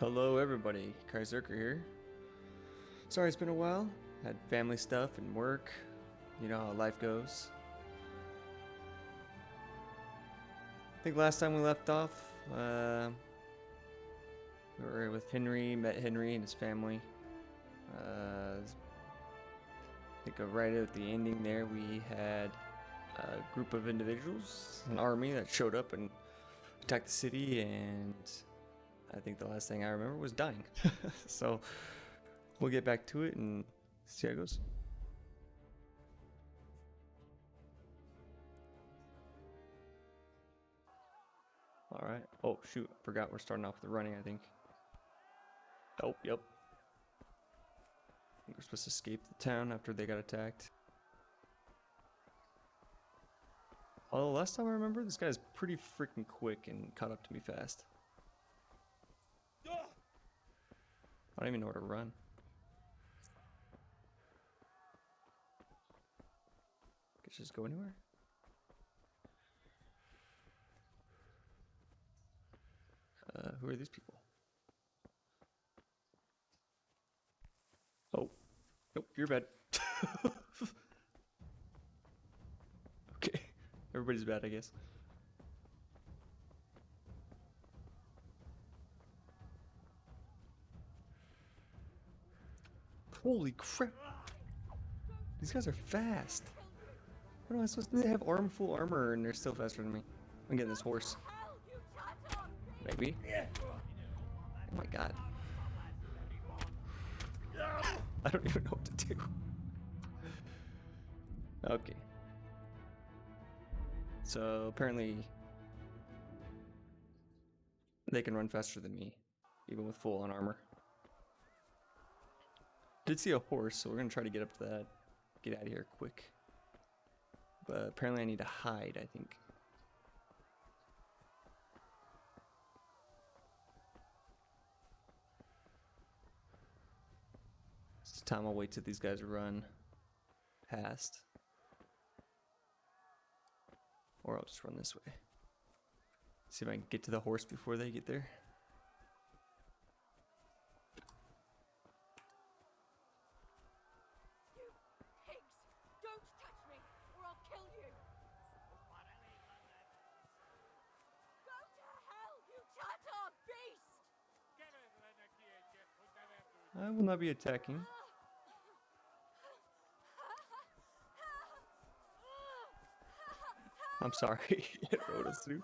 Hello everybody, Kyserker here. Sorry it's been a while. Had family stuff and work. You know how life goes. I think last time we left off, we were with Henry, met Henry and his family. I think right at the ending there we had a group of individuals, an army that showed up and attacked the city, and I think the last thing I remember was dying. So we'll get back to it and see how it goes. Alright. Oh shoot, I forgot we're starting off with the running, I think. Oh, yep. I think we're supposed to escape the town after they got attacked. Although last time I remember, this guy's pretty freaking quick and caught up to me fast. I don't even know where to run. Could you just go anywhere? Who are these people? Oh, nope, you're bad. Okay, everybody's bad, I guess. Holy crap! These guys are fast. What am I supposed to do? They have full armor and they're still faster than me. I'm getting this horse. Maybe. Oh my god. I don't even know what to do. Okay. So apparently they can run faster than me, even with full on armor. Did see a horse, so we're gonna try to get up to that. Get out of here quick. But apparently I need to hide, I think. This time I'll wait till these guys run past. Or I'll just run this way. See if I can get to the horse before they get there. You pigs! Don't touch me, or I'll kill you! Go to hell, you Tatar beast! I will not be attacking. I'm sorry, it rode us through.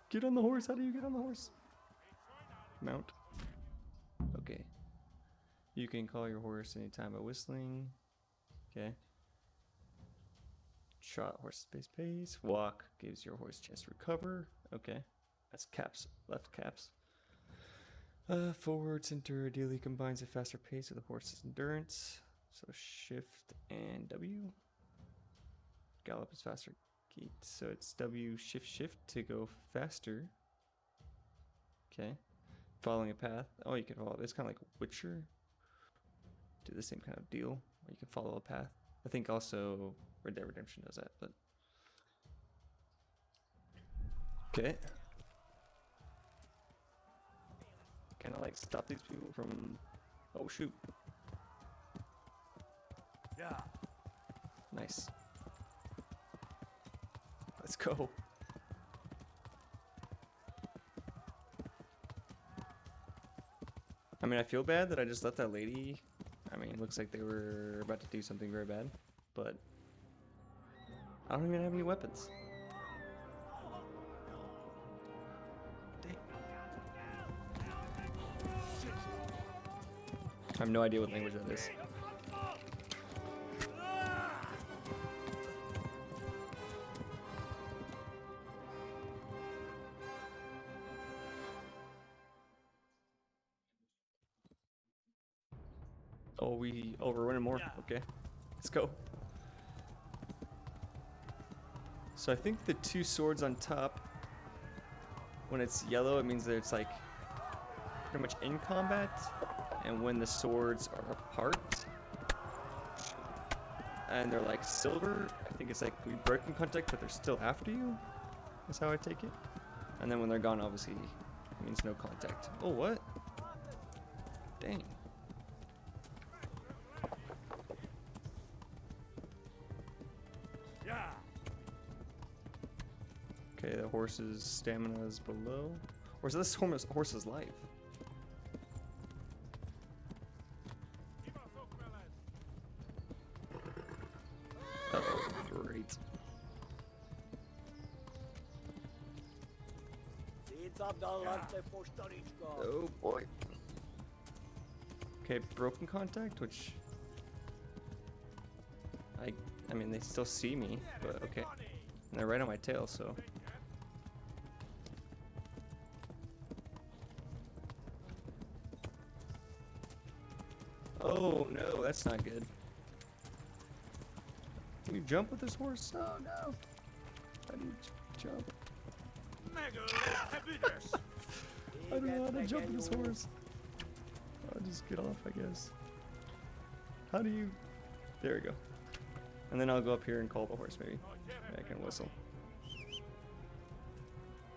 Get on the horse, how do you get on the horse? Mount. Okay. You can call your horse anytime by whistling. Okay. Trot, horse space pace. Walk gives your horse a chance to recover. Okay. That's caps, left caps. Forward center ideally combines a faster pace with the horse's endurance. So shift and W. Gallop is faster. Gait. So it's W shift to go faster. Okay. Following a path. Oh, you can follow. It's kind of like Witcher. Do the same kind of deal where you can follow a path. I think also Red Dead Redemption does that, but okay. Kind of like stop these people from. Oh shoot! Yeah. Nice. Let's go. I mean, I feel bad that I just let that lady. I mean, it looks like they were about to do something very bad, but I don't even have any weapons. Dang. I have no idea what language that is. Oh, we're winning more. Okay, let's go. So I think the two swords on top, when it's yellow, it means that it's like pretty much in combat, and when the swords are apart and they're like silver, I think it's like we break in contact, but they're still after you. That's how I take it. And then when they're gone, obviously means no contact. Oh, what? Dang. Okay, the horse's stamina is below. Or is this horse's life? Oh, great. Oh boy. Okay, broken contact, which I mean they still see me, but okay. And they're right on my tail, so. Oh no, that's not good. Can you jump with this horse? Oh no. How do you jump? I don't know how to jump with this horse. I'll just get off, I guess. How do you... There we go. And then I'll go up here and call the horse, maybe. I can whistle.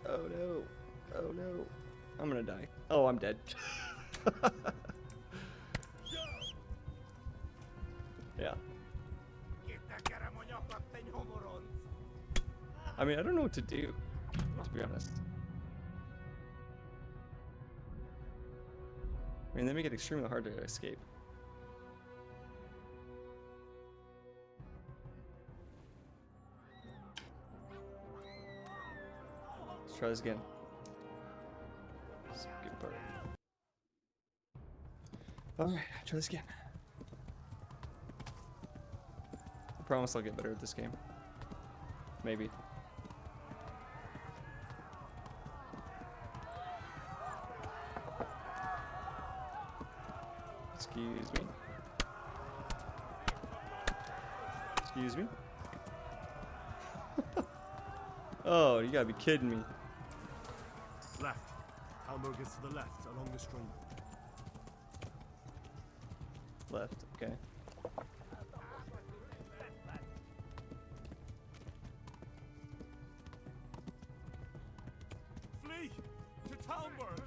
Oh no. Oh no. I'm gonna die. Oh, I'm dead. Yeah. I mean, I don't know what to do, to be honest. I mean, they make it extremely hard to escape. Let's try this again. That's a good part. Alright, try this again. I promise I'll get better at this game. Maybe. Excuse me. Excuse me. Oh, you gotta be kidding me. Left. Elmo gets to the left along the stream. Left, okay. Flee to Talmberg.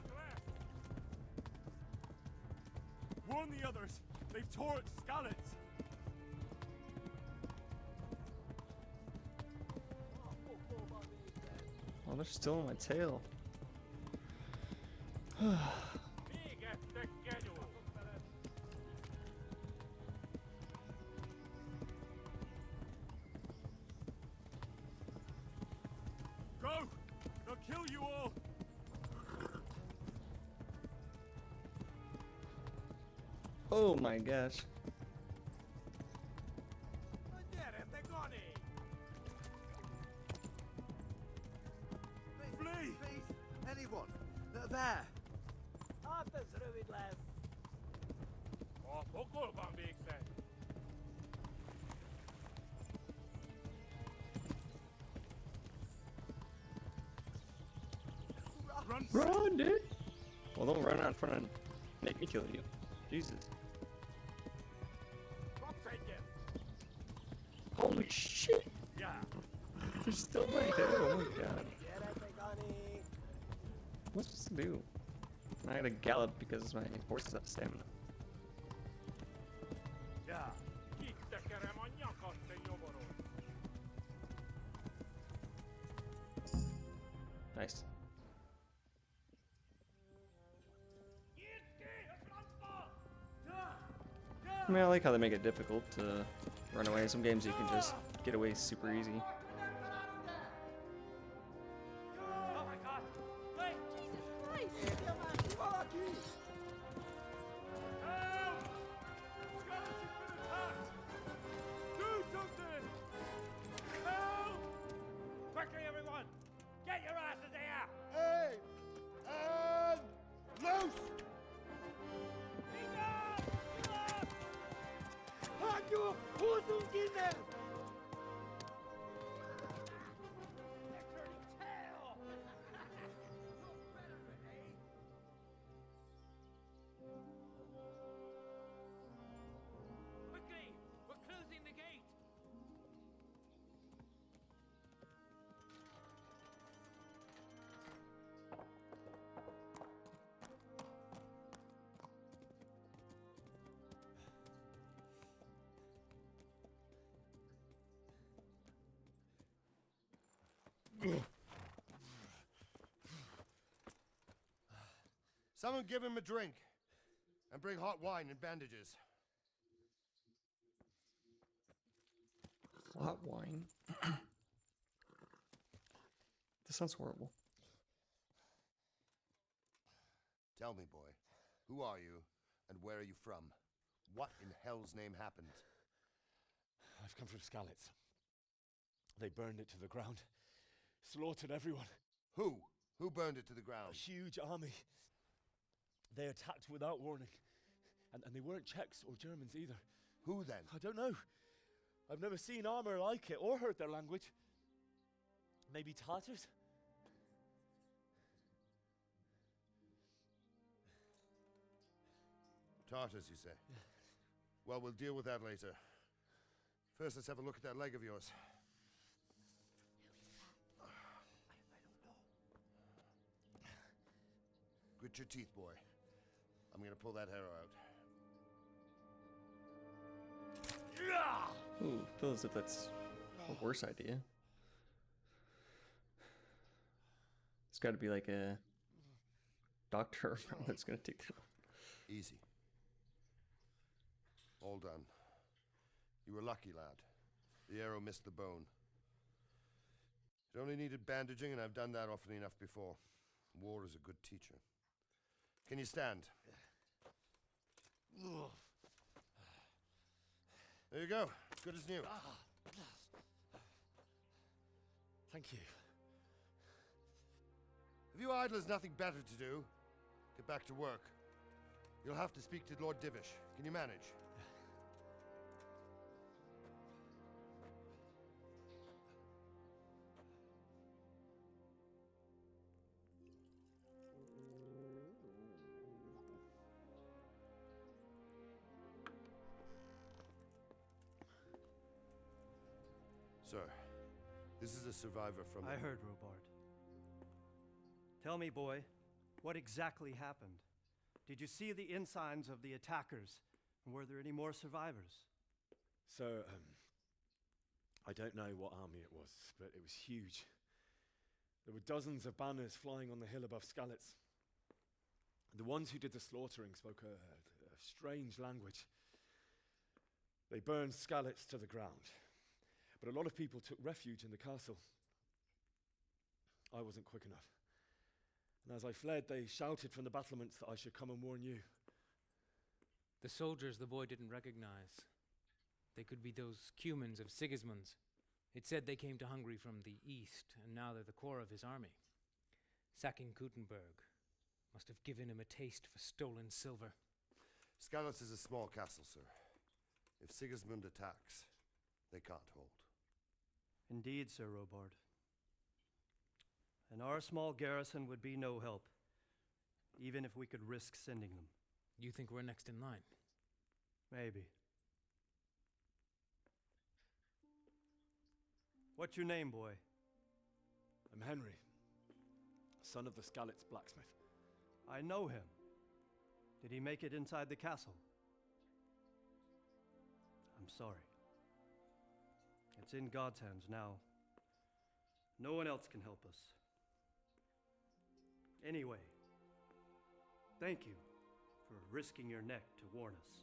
Warn the others. They've torched Skalitz. Oh, they're still on my tail. Go! They'll kill you all. Oh my gosh. Flee! Anyone? There. Run! Run, dude! Well, don't run out in front and make me kill you. Jesus. Holy shit! Yeah. They're still right there. Oh my god. What's supposed to do? I gotta gallop because my horse is out of stamina. Yeah. Nice. I mean, I like how they make it difficult to run away. Some games you can just get away super easy. Oh my god! Wait! Jesus Christ! Do something! Help! Quickly, everyone! Get your asses here! Hey! And loose! Someone give him a drink. And bring hot wine and bandages. Hot wine. This sounds horrible. Tell me, boy, who are you and where are you from? What in hell's name happened? I've come from Skalitz. They burned it to the ground. Slaughtered everyone. Who? Who burned it to the A ground? huge army. They attacked without warning. And they weren't Czechs or Germans either. Who then? I don't know. I've never seen armor like it or heard their language. Maybe Tatars? Tartars, you say? Yeah. Well, we'll deal with that later. First, let's have a look at that leg of yours. Grit your teeth, boy. I'm gonna pull that arrow out. Ooh, feels as if that's a worse idea. It's got to be like a doctor that's gonna take that. Easy. All done. You were lucky, lad. The arrow missed the bone. It only needed bandaging, and I've done that often enough before. War is a good teacher. Can you stand? There you go. Good as new. Thank you. If you idlers nothing better to do, get back to work. You'll have to speak to Lord Divish. Can you manage? Sir, this is a survivor from... I heard, Robard. Tell me, boy, what exactly happened? Did you see the ensigns of the attackers? And were there any more survivors? So, I don't know what army it was, but it was huge. There were dozens of banners flying on the hill above Skalitz. The ones who did the slaughtering spoke a strange language. They burned Skalitz to the ground. But a lot of people took refuge in the castle. I wasn't quick enough. And as I fled, they shouted from the battlements that I should come and warn you. The soldiers the boy didn't recognize. They could be those Cumans of Sigismund's. It said they came to Hungary from the east, and now they're the core of his army. Sacking Gutenberg must have given him a taste for stolen silver. Skalitz is a small castle, sir. If Sigismund attacks, they can't hold. Indeed, Sir Robard. And our small garrison would be no help, even if we could risk sending them. You think we're next in line? Maybe. What's your name, boy? I'm Henry, son of the Skalitz blacksmith. I know him. Did he make it inside the castle? I'm sorry. It's in God's hands now. No one else can help us. Anyway, thank you for risking your neck to warn us.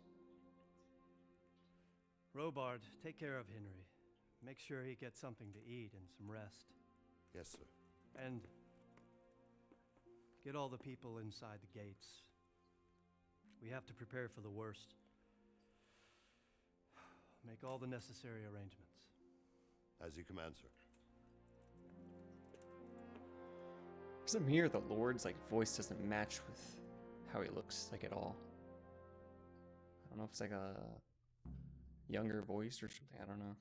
Robard, take care of Henry. Make sure he gets something to eat and some rest. Yes, sir. And get all the people inside the gates. We have to prepare for the worst. Make all the necessary arrangements. As you command, sir. For some here, the Lord's voice doesn't match with how he looks at all. I don't know if it's a younger voice or something. I don't know.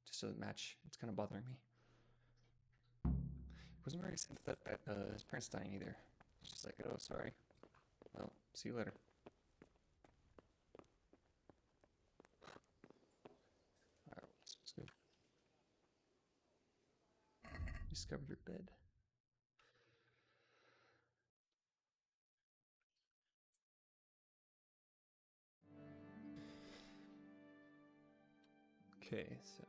Just doesn't match. It's kind of bothering me. He wasn't very sad that his parents dying either. He's just like, oh, sorry. Well, see you later. Alright, let's go. Discover your bed. Okay, so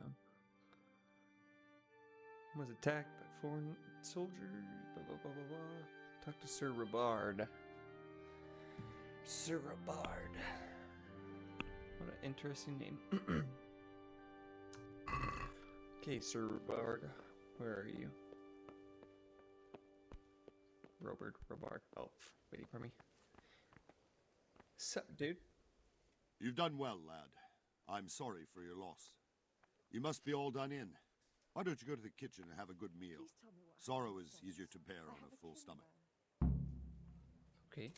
was attacked by foreign soldier. Blah, blah, blah, blah, blah. Talk to Sir Robard. Sir Robard. What an interesting name. Okay, Sir Robard. Where are you? Robard. Oh, waiting for me. Sup, dude? You've done well, lad. I'm sorry for your loss. You must be all done in. Why don't you go to the kitchen and have a good meal? Sorrow is easier to bear on a full stomach. Okay.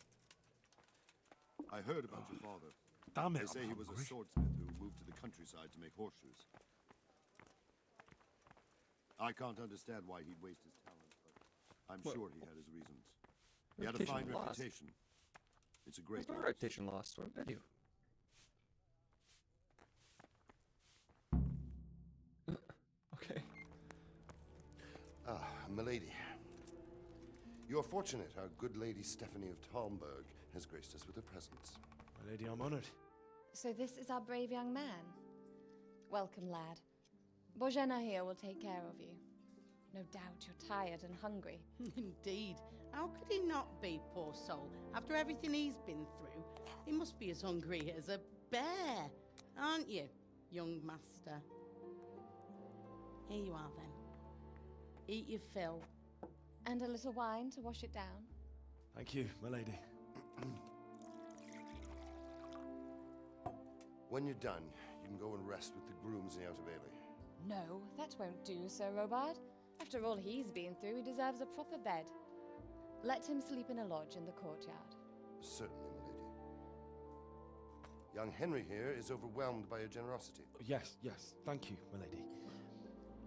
I heard about your father. Damn They say he was a swordsmith who moved to the countryside to make horseshoes. I can't understand why he'd waste his talent, but I'm sure he had his reasons. He had a fine Reputation lost. reputation. It's a great What's my loss. reputation lost? What did I do? Okay. Ah, milady. You are fortunate our good lady Stephanie of Talmberg has graced us with her presence. My lady, I'm honored. So this is our brave young man. Welcome, lad. Bojena here will take care of you. No doubt you're tired and hungry. Indeed. How could he not be, poor soul? After everything he's been through, he must be as hungry as a bear, aren't you, young master? Here you are, then. Eat your fill. And a little wine to wash it down. Thank you, my lady. When you're done, you can go and rest with the grooms in the Outer Bailey. No, that won't do, Sir Robard. After all he's been through, he deserves a proper bed. Let him sleep in a lodge in the courtyard. Certainly, milady. Young Henry here is overwhelmed by your generosity. Yes, thank you, my lady.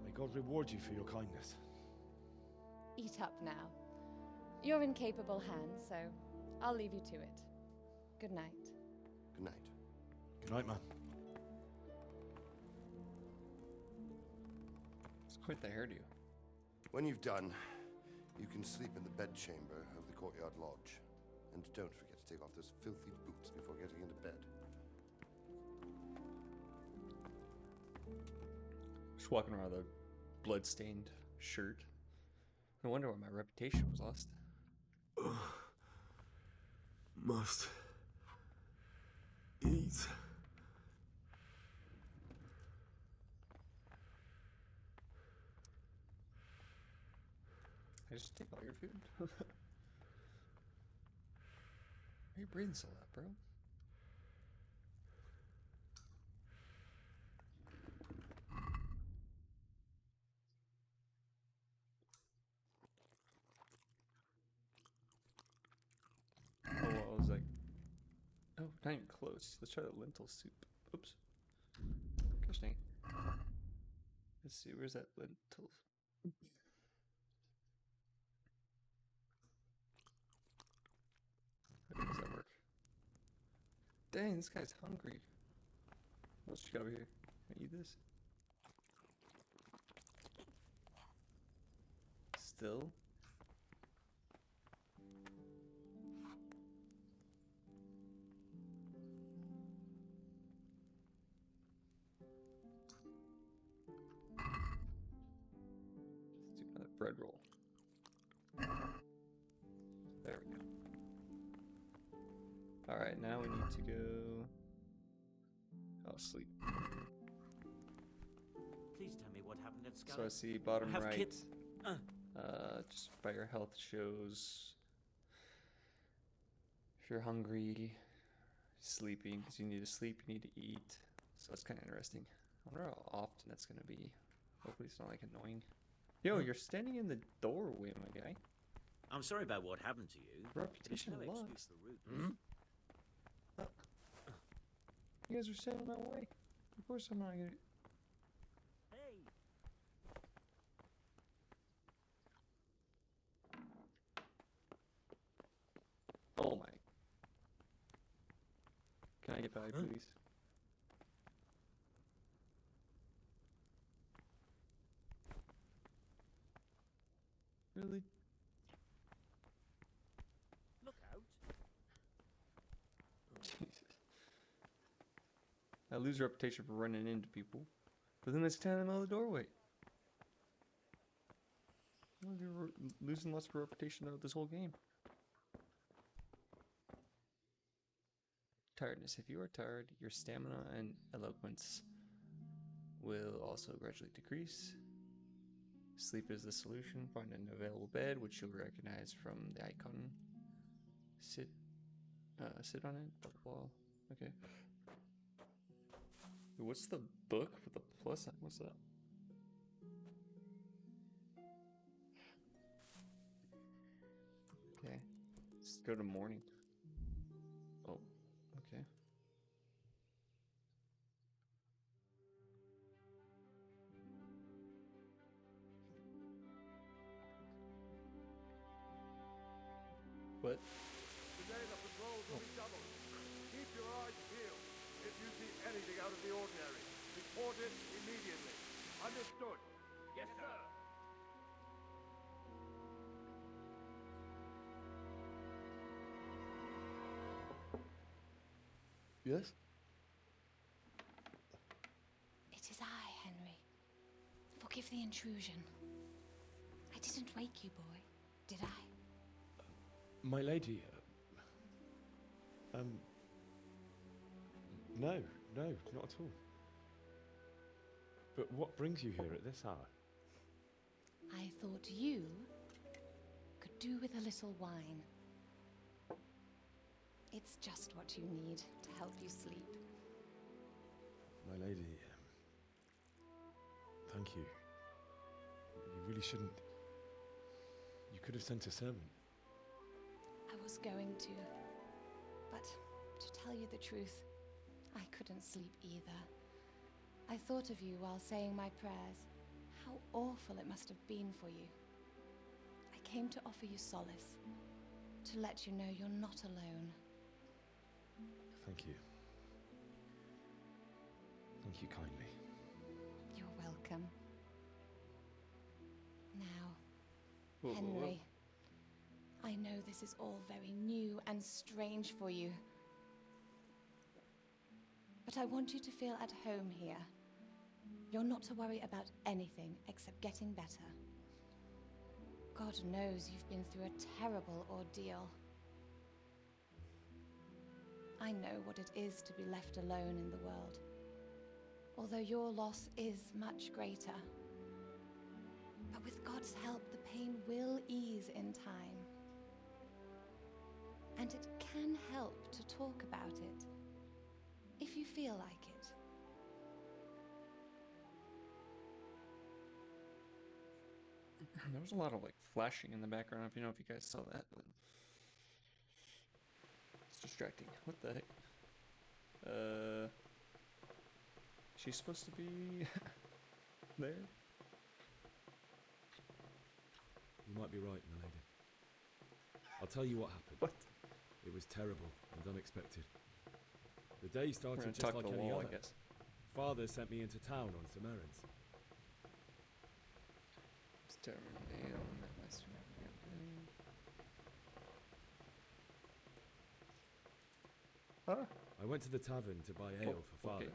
May God reward you for your kindness. Eat up now. You're in capable hands, so I'll leave you to it. Good night. Good night. Good night, man. It's quite the hairdo. When you've done, you can sleep in the bedchamber of the courtyard lodge. And don't forget to take off those filthy boots before getting into bed. Just walking around with a blood-stained shirt. No wonder why my reputation was lost. Must eat. I just take all your food. Why are you breathing so loud, bro? Oh, I was like, oh, not even close. Let's try the lentil soup. Oops. Gosh dang. Let's see, where's that lentil? How does that work? Dang, this guy's hungry. What else you got over here? Can I eat this? Still? Let's do another bread roll. There we go. Alright, now we need to go... Oh, sleep. Please tell me what happened at Skalitz. So I see bottom Have right, kids. just by your health shows if you're hungry, sleeping, because you need to sleep, you need to eat. So it's kind of interesting. I wonder how often that's going to be. Hopefully it's not like annoying. Yo, you're standing in the doorway, my guy. I'm sorry about what happened to you. Reputation There's no excuse lost. for rudeness. You guys are standing in my way. Of course I'm not going to... Hey, Oh my. Can I get by, please? Really? look out. Jesus. I lose reputation for running into people, but then they stand in the middle of the doorway. You're losing lots of reputation out this whole game. Tiredness. If you are tired, your stamina and eloquence will also gradually decrease. Sleep is the solution. Find an available bed, which you'll recognize from the icon. Sit on it. Blah, blah, blah. Okay. What's the book with the plus sign? What's that? Okay. Let's go to morning. Oh, okay. What? Today the patrols will be doubled. Keep your eyes peeled. If you see anything out of the ordinary, report it immediately. Understood? Yes, sir. Yes? It is I, Henry. Forgive the intrusion. I didn't wake you, boy, did I? My lady, no, not at all. But what brings you here at this hour? I thought you could do with a little wine. It's just what you need to help you sleep. My lady, thank you. You really shouldn't. You could have sent a servant. I was going to, but to tell you the truth, I couldn't sleep either. I thought of you while saying my prayers. How awful it must have been for you. I came to offer you solace, to let you know you're not alone. Thank you. Thank you kindly. You're welcome. Now, Whoa, whoa, whoa. Henry, I know this is all very new and strange for you. But I want you to feel at home here. You're not to worry about anything except getting better. God knows you've been through a terrible ordeal. I know what it is to be left alone in the world, although your loss is much greater. But with God's help, the pain will ease in time. And it can help to talk about it, if you feel like it. There was a lot of like flashing in the background. I don't know if you guys saw that, but it's distracting. What the heck? She's supposed to be there? You might be right, my lady. I'll tell you what happened. What? It was terrible and unexpected. The day We're started gonna just talk like the any wall, other. I guess. Father sent me into town on some errands. Huh? I went to the tavern to buy ale for okay. Father.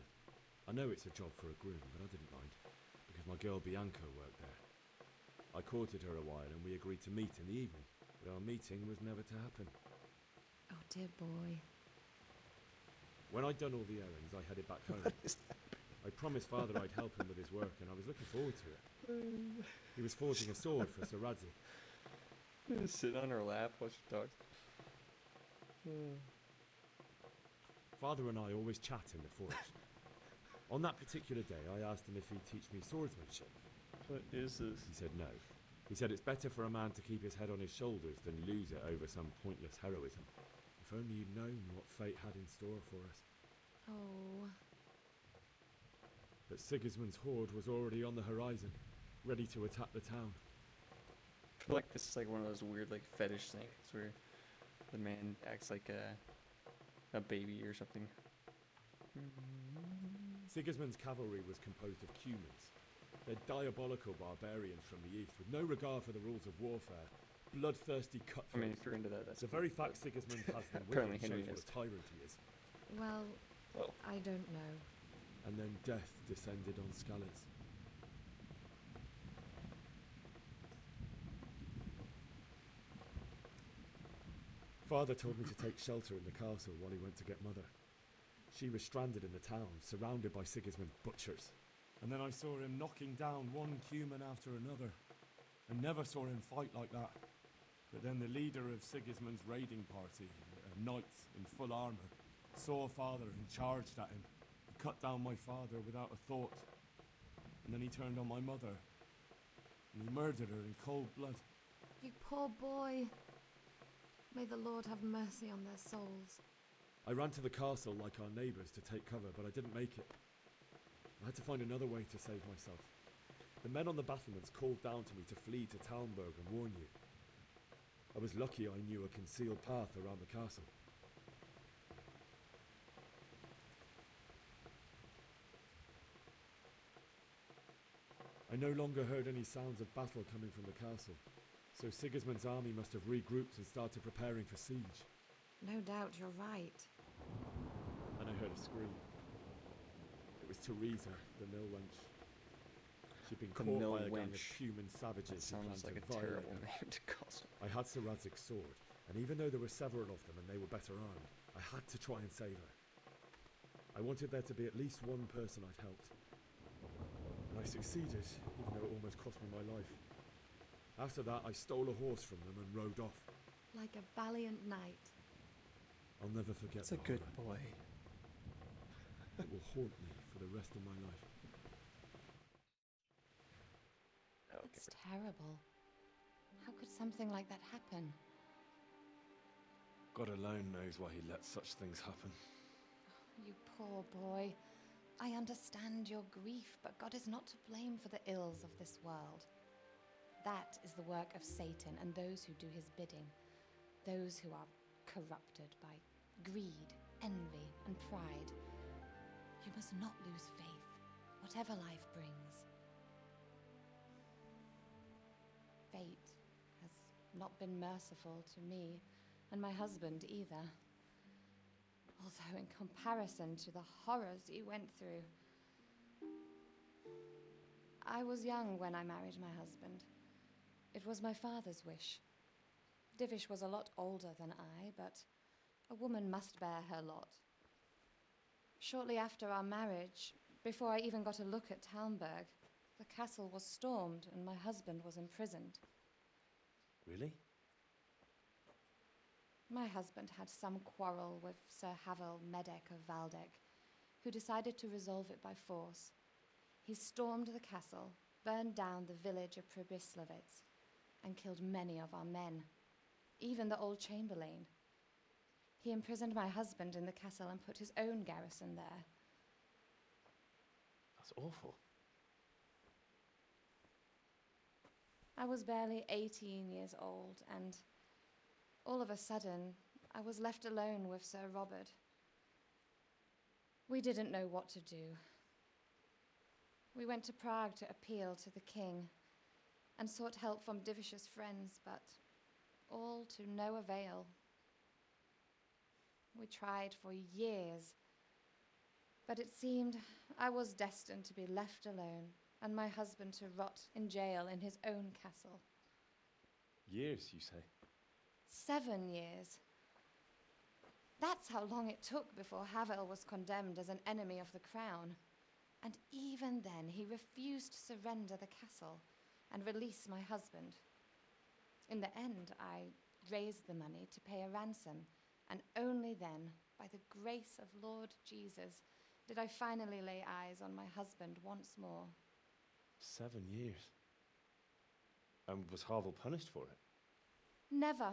I know it's a job for a groom, but I didn't mind, because my girl Bianca worked there. I courted her a while and we agreed to meet in the evening, but our meeting was never to happen. Oh, dear boy. When I'd done all the errands, I headed back home. I promised Father I'd help him with his work, and I was looking forward to it. He was forging a sword for Sir Radzik. Just sit on her lap, watch her talk. Father and I always chat in the forge. On that particular day, I asked him if he'd teach me swordsmanship. What is this? He said no. He said it's better for a man to keep his head on his shoulders than lose it over some pointless heroism. If only you'd known what fate had in store for us. Oh. But Sigismund's horde was already on the horizon, ready to attack the town. I feel like this is like one of those weird like fetish things where the man acts like a baby or something. Sigismund's cavalry was composed of cumans. They're diabolical barbarians from the east, with no regard for the rules of warfare. Bloodthirsty cutthroats. I mean, if you're into that, that's the very fact Sigismund has them with apparently him Henry shows what is. a tyrant he is. Well, Well. I don't know. And then death descended on Skalitz. Father told me to take shelter in the castle while he went to get Mother. She was stranded in the town, surrounded by Sigismund's butchers. And then I saw him knocking down one Cuman after another. I never saw him fight like that. But then the leader of Sigismund's raiding party, a knight in full armour, saw Father and charged at him. He cut down my father without a thought. And then he turned on my mother. And he murdered her in cold blood. You poor boy. May the Lord have mercy on their souls. I ran to the castle like our neighbours to take cover, but I didn't make it. I had to find another way to save myself. The men on the battlements called down to me to flee to Talmberg and warn you. I was lucky I knew a concealed path around the castle. I no longer heard any sounds of battle coming from the castle, so Sigismund's army must have regrouped and started preparing for siege. No doubt you're right. Then I heard a scream. It was Teresa, the mill wench. She'd been The caught mill by a gang of wench. human That savages who planned sounds like to a violate terrible her. name to call someone. I had Sir Radzig's sword, and even though there were several of them and they were better armed, I had to try and save her. I wanted there to be at least one person I'd helped. And I succeeded, even though it almost cost me my life. After that, I stole a horse from them and rode off. Like a valiant knight. I'll never forget That's a the good horror. boy. It will haunt me for the rest of my life. It's terrible. How could something like that happen? God alone knows why he lets such things happen. You poor boy. I understand your grief, but God is not to blame for the ills of this world. That is the work of Satan and those who do his bidding. Those who are corrupted by greed, envy, and pride. You must not lose faith, whatever life brings. Fate has not been merciful to me, and my husband either. Although in comparison to the horrors he went through. I was young when I married my husband. It was my father's wish. Divish was a lot older than I, but a woman must bear her lot. Shortly after our marriage, before I even got a look at Talmberg, the castle was stormed and my husband was imprisoned. Really? My husband had some quarrel with Sir Havel Medek of Valdek, who decided to resolve it by force. He stormed the castle, burned down the village of Pribyslavitz, and killed many of our men, even the old chamberlain. He imprisoned my husband in the castle and put his own garrison there. That's awful. I was barely 18 years old, and all of a sudden, I was left alone with Sir Robert. We didn't know what to do. We went to Prague to appeal to the king and sought help from Divish's friends, but all to no avail. We tried for years, but it seemed I was destined to be left alone and my husband to rot in jail in his own castle. Years, you say? 7 years. That's how long it took before Havel was condemned as an enemy of the crown. And even then, he refused to surrender the castle and release my husband. In the end, I raised the money to pay a ransom, and only then, by the grace of Lord Jesus, did I finally lay eyes on my husband once more. 7 years. And was Havel punished for it? Never.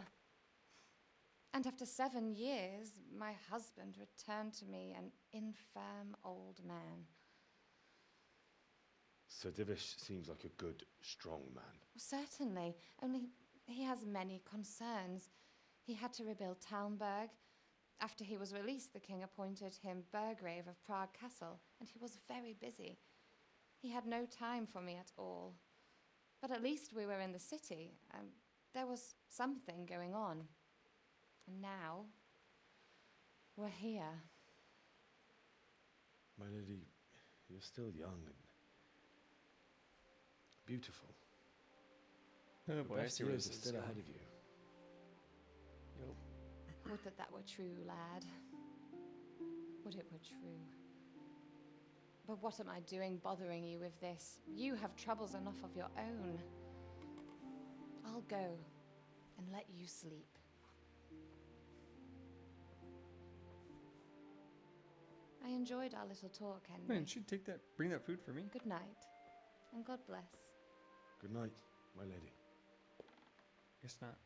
And after 7 years, my husband returned to me an infirm old man. Sir Divish seems like a good, strong man. Certainly, only he has many concerns. He had to rebuild Talmberg. After he was released, the king appointed him Burgrave of Prague Castle, and he was very busy. He had no time for me at all. But at least we were in the city, and there was something going on. And now, we're here. My lady, you're still young and beautiful. Oh The boy, I best see where years this are is still going. ahead of you. Yep. Would that that were true, lad. Would it were true. But what am I doing bothering you with this? You have troubles enough of your own. I'll go and let you sleep. I enjoyed our little talk, Henry. Man, you should bring that food for me. Good night, and God bless. Good night, my lady. Guess not.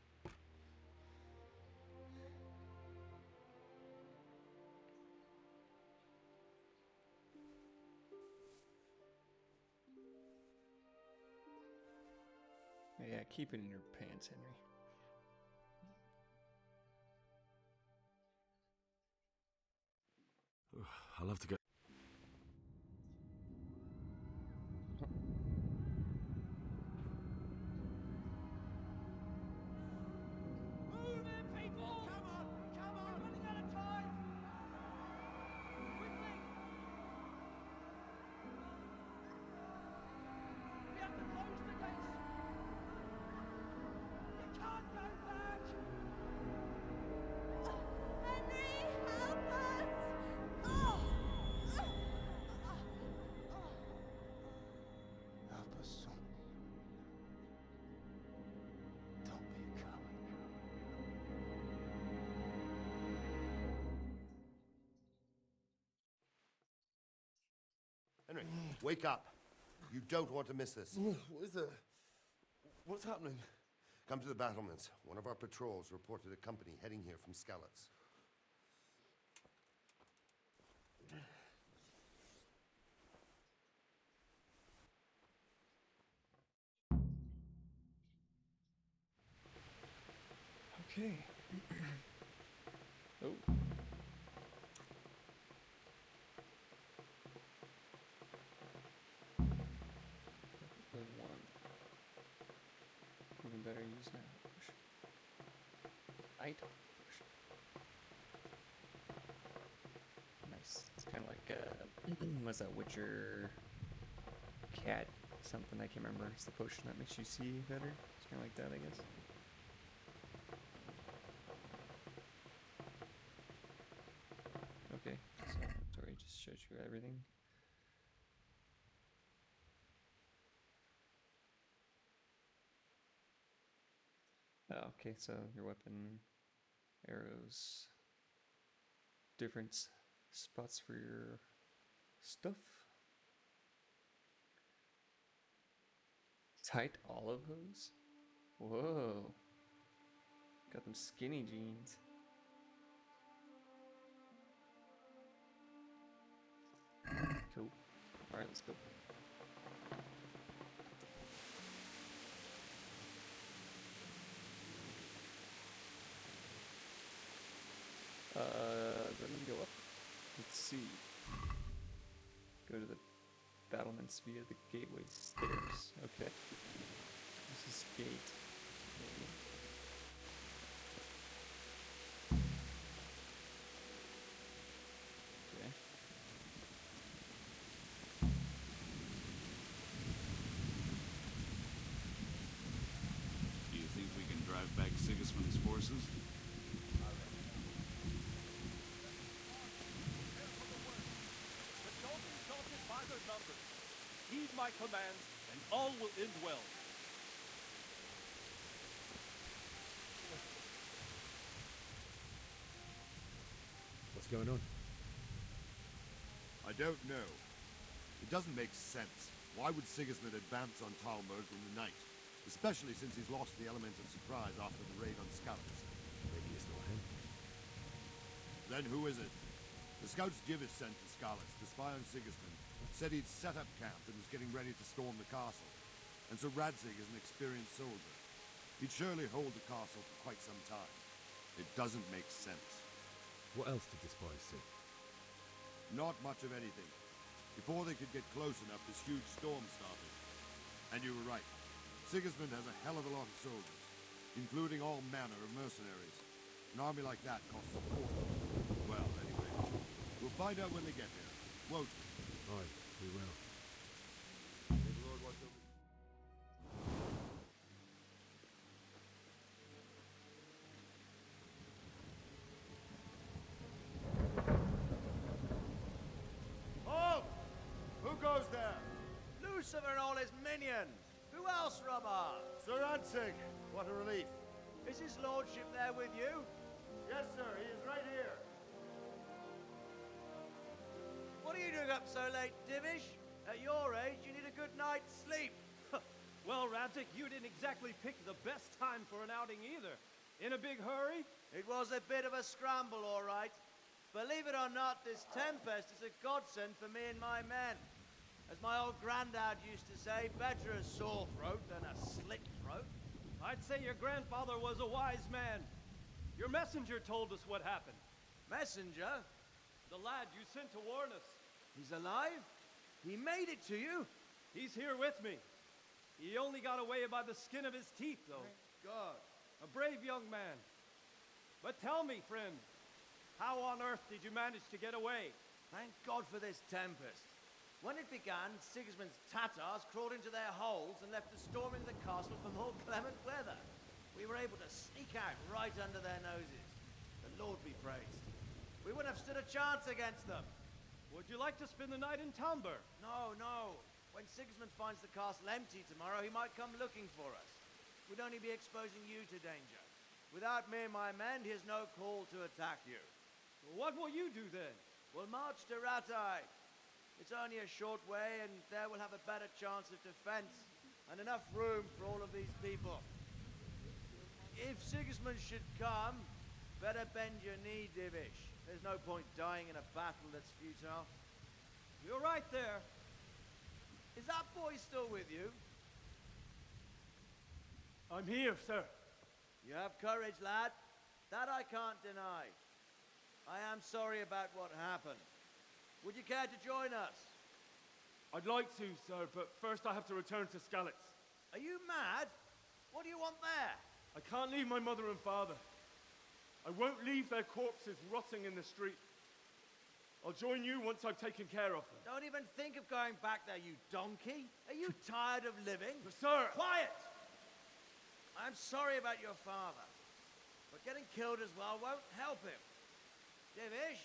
Yeah, keep it in your pants, Henry. I'll have to go. Move it, people! Come on! Come on! Running out of time! Quickly! We have to close the gates! You can't go back! Henry, help us! Oh! Help us, son. Don't be a coward. Henry, wake up. You don't want to miss this. What is it? What's happening? Come to the battlements. One of our patrols reported a company heading here from Skalitz. Okay. Oh. For one. Even better use now. Push. Item. Push. Nice. It's kind of like, what's that Witcher cat something? I can't remember. It's the potion that makes you see better. It's kind of like that, I guess. Okay, so inventory just shows you everything. Oh, okay, so your weapon, arrows, different spots for your stuff. Tight all of those? Whoa. Got them skinny jeans. Cool. Alright, let's go. Let me go up. Let's see. Go to the battlements via the gateway stairs. Okay. This is gate. Okay. Do you think we can drive back Sigismund's forces? The Dolphins daunted by their numbers. Heed my commands, and all will end well. What's going on? I don't know. It doesn't make sense. Why would Sigismund advance on Talmberg in the night? Especially since he's lost the element of surprise after the raid on Skalitz. Maybe it's not him. Then who is it? The scouts Jivis sent to Skalitz to spy on Sigismund said he'd set up camp and was getting ready to storm the castle. And so Radzig is an experienced soldier. He'd surely hold the castle for quite some time. It doesn't make sense. What else did the spies see? Not much of anything. Before they could get close enough, this huge storm started. And you were right. Sigismund has a hell of a lot of soldiers, including all manner of mercenaries. An army like that costs a fortune. Well, anyway, we'll find out when they get here, won't we? Aye, we will. May the Lord watch over you. minions. Who else, Robber? Sir Ansig, what a relief. Is his lordship there with you? Yes, sir, he is right here. What are you doing up so late, Divish? At your age, you need a good night's sleep. Well, Radzik, you didn't exactly pick the best time for an outing either. In a big hurry? It was a bit of a scramble, all right. Believe it or not, this tempest is a godsend for me and my men. As my old granddad used to say, better a sore throat than a slit throat. I'd say your grandfather was a wise man. Your messenger told us what happened. Messenger? The lad you sent to warn us. He's alive? He made it to you? He's here with me. He only got away by the skin of his teeth, though. Thank God. A brave young man. But tell me, friend, how on earth did you manage to get away? Thank God for this tempest. When it began, Sigismund's Tatars crawled into their holes and left a storm into the castle for more clement weather. We were able to sneak out right under their noses. The Lord be praised. We wouldn't have stood a chance against them. Would you like to spend the night in Talmberg? No, no. When Sigismund finds the castle empty tomorrow, he might come looking for us. We'd only be exposing you to danger. Without me and my men, he has no call to attack you. What will you do then? We'll march to Ratai. It's only a short way, and there we'll have a better chance of defense and enough room for all of these people. If Sigismund should come, better bend your knee, Divish. There's no point dying in a battle that's futile. You're right there. Is that boy still with you? I'm here, sir. You have courage, lad. That I can't deny. I am sorry about what happened. Would you care to join us? I'd like to, sir, but first I have to return to Skalitz. Are you mad? What do you want there? I can't leave my mother and father. I won't leave their corpses rotting in the street. I'll join you once I've taken care of them. Don't even think of going back there, you donkey. Are you tired of living? But sir! Quiet! I'm sorry about your father, but getting killed as well won't help him. Divish,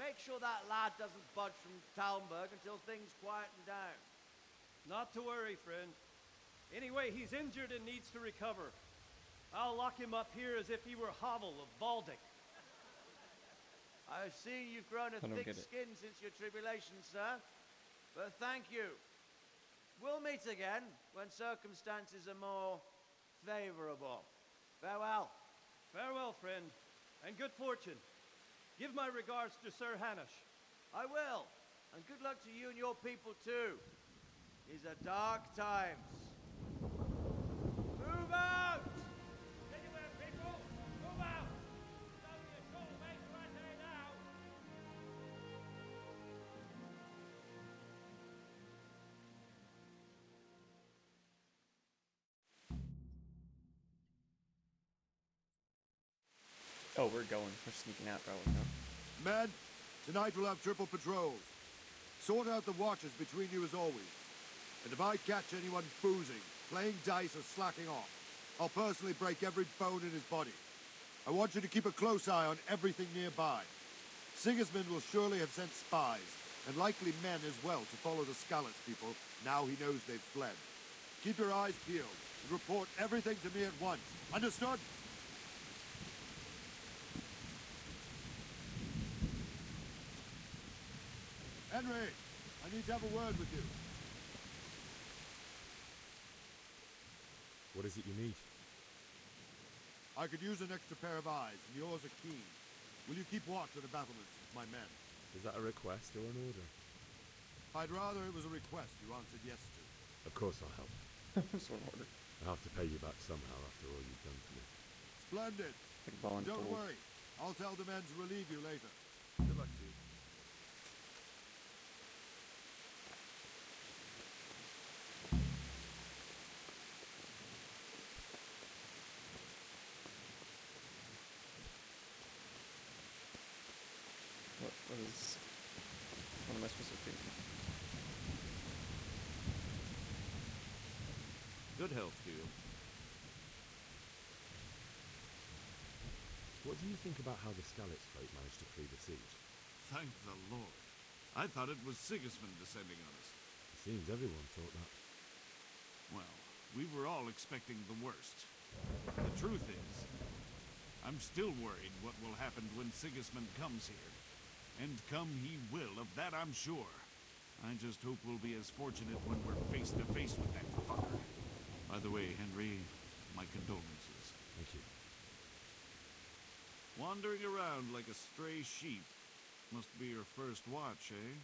make sure that lad doesn't budge from Talmberg until things quieten down. Not to worry, friend. Anyway, he's injured and needs to recover. I'll lock him up here as if he were Havel of Baldic. I've seen you've grown a thick skin since your tribulation, sir. But thank you. We'll meet again when circumstances are more favorable. Farewell. Farewell, friend, and good fortune. Give my regards to Sir Hanush. I will. And good luck to you and your people, too. These are dark times. Move out! Anywhere, people! Move out! It's only a short way to Rattay now. Oh, we're going. We're sneaking out, probably, no? Men, tonight we'll have triple patrols. Sort out the watches between you as always. And if I catch anyone boozing, playing dice or slacking off, I'll personally break every bone in his body. I want you to keep a close eye on everything nearby. Sigismund will surely have sent spies, and likely men as well, to follow the Skalitz people now he knows they've fled. Keep your eyes peeled and report everything to me at once. Understood? Henry, I need to have a word with you. What is it you need? I could use an extra pair of eyes, and yours are keen. Will you keep watch on the battlements with my men? Is that a request or an order? I'd rather it was a request you answered yes to. Of course I'll help. Sort of order. I'll have to pay you back somehow after all you've done for me. Splendid. Like voluntold. Don't worry. I'll tell the men to relieve you later. Good luck to you. What am I supposed to do? Good health to you. What do you think about how the Skalitz folk managed to flee the siege? Thank the Lord. I thought it was Sigismund descending on us. It seems everyone thought that. Well, we were all expecting the worst. The truth is, I'm still worried what will happen when Sigismund comes here. And come he will, of that I'm sure. I just hope we'll be as fortunate when we're face to face with that fucker. By the way, Henry, my condolences. Thank you. Wandering around like a stray sheep. Must be your first watch, eh?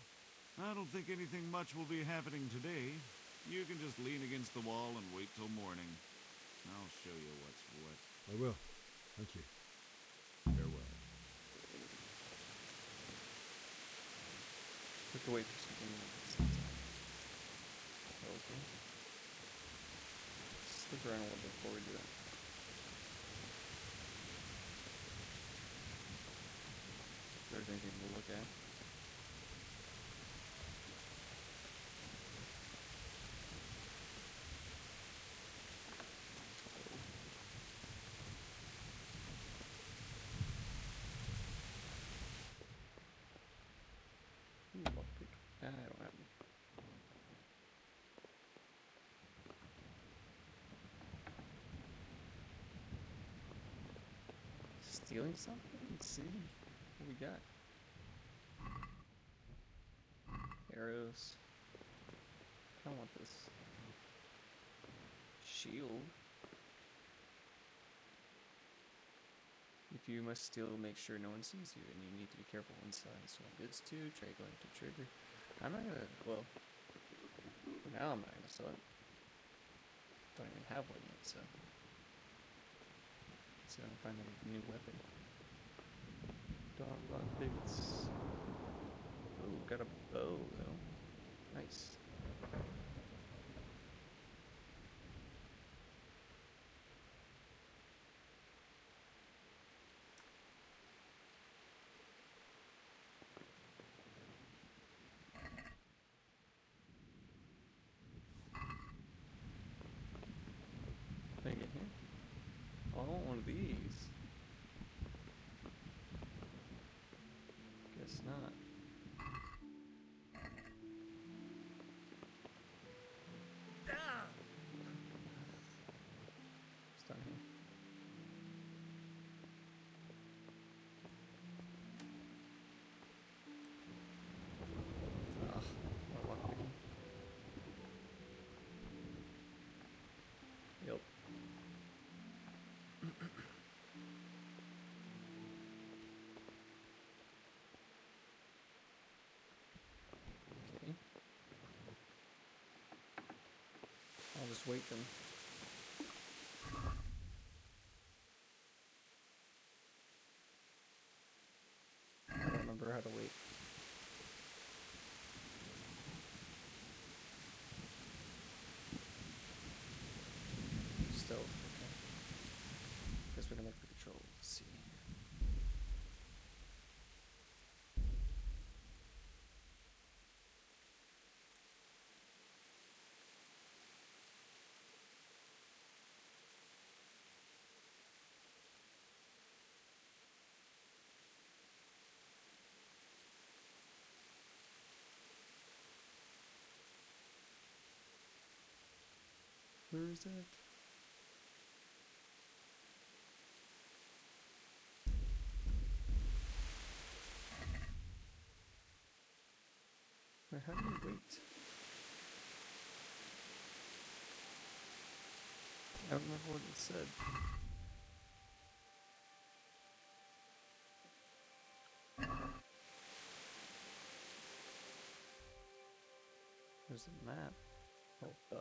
I don't think anything much will be happening today. You can just lean against the wall and wait till morning. I'll show you what's what. I will. Thank you. Farewell. Took away for something. Okay. Stick around a little bit before we do that. If there's anything to look at. Lockpick. I don't have them. Stealing something? Let's see what we got. Arrows. I don't want this. Shield. If you must steal, make sure no one sees you, and you need to be careful inside. So goods too. Try going to trigger. I'm not gonna. Well, for now I'm not gonna sell it. Don't even have one yet, so. So I'm find a new weapon. Dog lock pigs. Oh, got a bow though. Nice. What do I get here? Oh, I want one of these. Guess not. What's down here? Ugh, more lockpicking. Yep. Okay. I'll just wait then. I don't remember how to wait. Still, okay. Guess we can look at the control. Let's see. Where is that? Wait, how do you wait? I don't remember what it said. There's a map. Oh,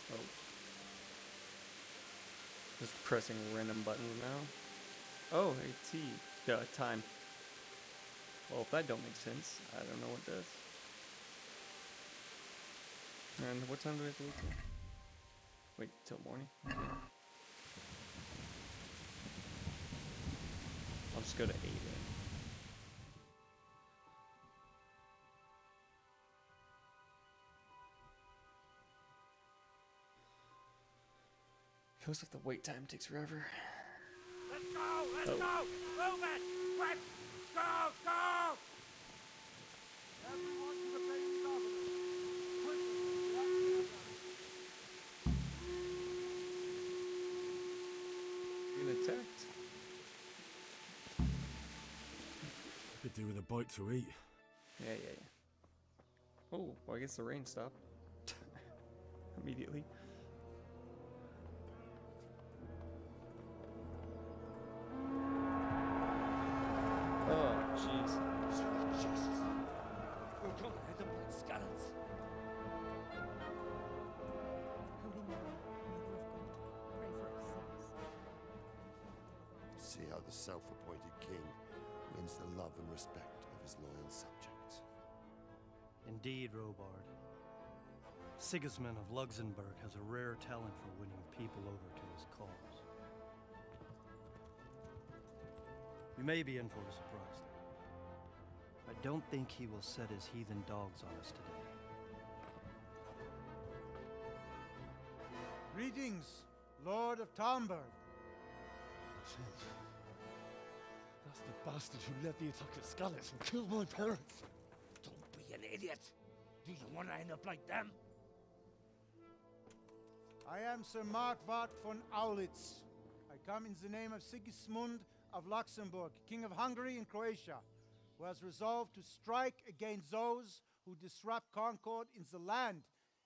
Oh. Just pressing random buttons now. Oh, hey, T. Duh, time. Well, if that don't make sense, I don't know what does. And what time do we have to wait till? Wait till morning? Okay. I'll just go to 8 then. Feels like the wait time takes forever. Let's go! Let's Oh. go! Move it! Quick! Go! Go! Everyone to the base governor. Being attacked. Could do with a bite to eat. Yeah. Oh, well, I guess the rain stopped. Immediately. Oh, jeez. Sweet Jesus. We're gonna hit them like Skalitz. Holy Mary, Mother of God, pray for us sinners. See how the self-appointed king wins the love and respect of his loyal subjects. Indeed, Robard. Sigismund of Luxembourg has a rare talent for winning people over to his cause. You may be in for a surprise, though. I don't think he will set his heathen dogs on us today. Greetings, Lord of Talmberg. That's the bastard who led the attack at Skalitz and killed my parents. Don't be an idiot. Do you want to end up like them? I am Sir Markwart von Aulitz. I come in the name of Sigismund of Luxembourg, King of Hungary and Croatia, who has resolved to strike against those who disrupt concord in the land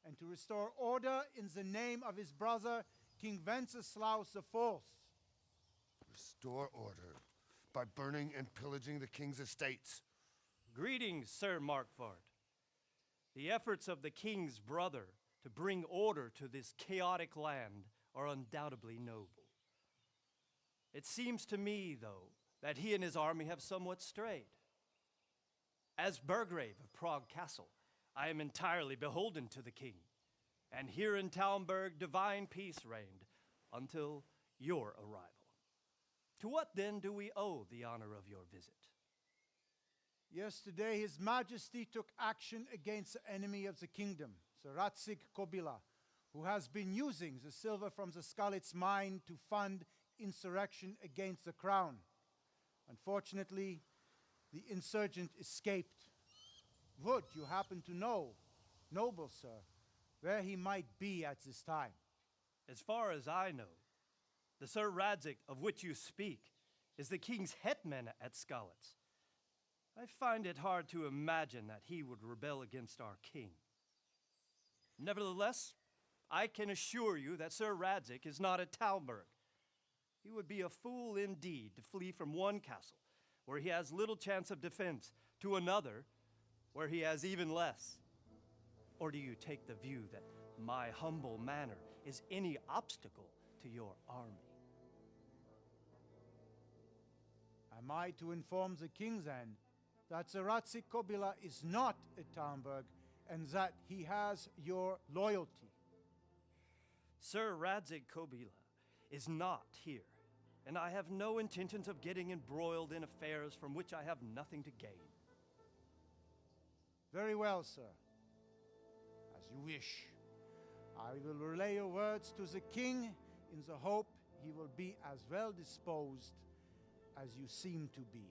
and to restore order in the name of his brother, King Wenceslaus IV. Restore order by burning and pillaging the king's estates. Greetings, Sir Markwart. The efforts of the king's brother to bring order to this chaotic land are undoubtedly noble. It seems to me, though, that he and his army have somewhat strayed. As Burgrave of Prague Castle, I am entirely beholden to the king, and here in Talmberg divine peace reigned until your arrival. To what then do we owe the honor of your visit? Yesterday, His Majesty took action against the enemy of the kingdom, Sir Ratsig Kobila, who has been using the silver from the Skalitz mine to fund insurrection against the crown. Unfortunately, the insurgent escaped. Would you happen to know, noble sir, where he might be at this time? As far as I know, the Sir Radzik of which you speak is the king's hetman at Skalitz. I find it hard to imagine that he would rebel against our king. Nevertheless, I can assure you that Sir Radzik is not at Talmberg. He would be a fool indeed to flee from one castle, where he has little chance of defense, to another, where he has even less. Or do you take the view that my humble manner is any obstacle to your army? Am I to inform the king then that Sir Ratsig Kobila is not at Talmberg and that he has your loyalty? Sir Radzik Kobila is not here, and I have no intentions of getting embroiled in affairs from which I have nothing to gain. Very well, sir. As you wish. I will relay your words to the king in the hope he will be as well disposed as you seem to be.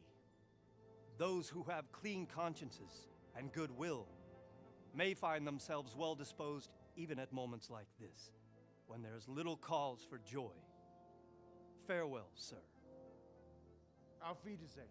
Those who have clean consciences and goodwill may find themselves well disposed even at moments like this, when there is little cause for joy. Farewell, sir. Auf Wiedersehen.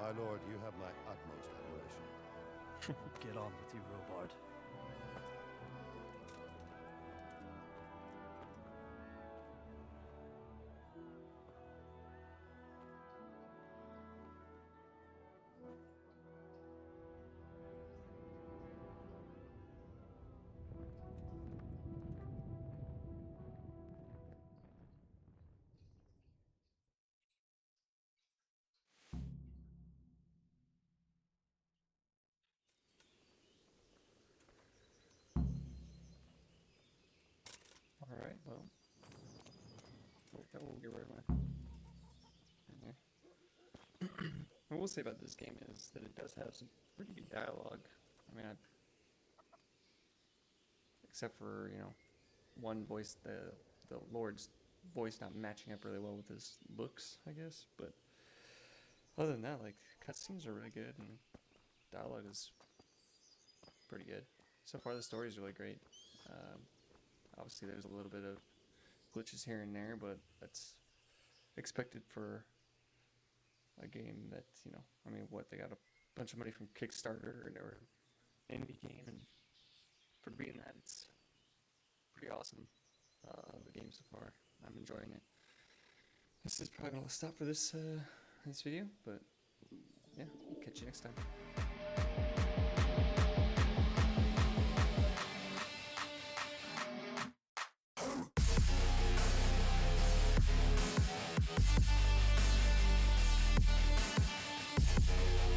My lord, you have my utmost admiration. Get on with you, Robard. Alright, well. I will get rid of my. What we'll say about this game is that it does have some pretty good dialogue. I mean, except for, you know, one voice, the Lord's voice not matching up really well with his looks, I guess. But other than that, like, cutscenes are really good and dialogue is pretty good. So far, the story is really great. Obviously, there's a little bit of glitches here and there, but that's expected for a game that, you know, I mean, what, they got a bunch of money from Kickstarter or indie game, and for being that, it's pretty awesome. The game so far, I'm enjoying it. This is probably gonna stop for this this video, but yeah, catch you next time.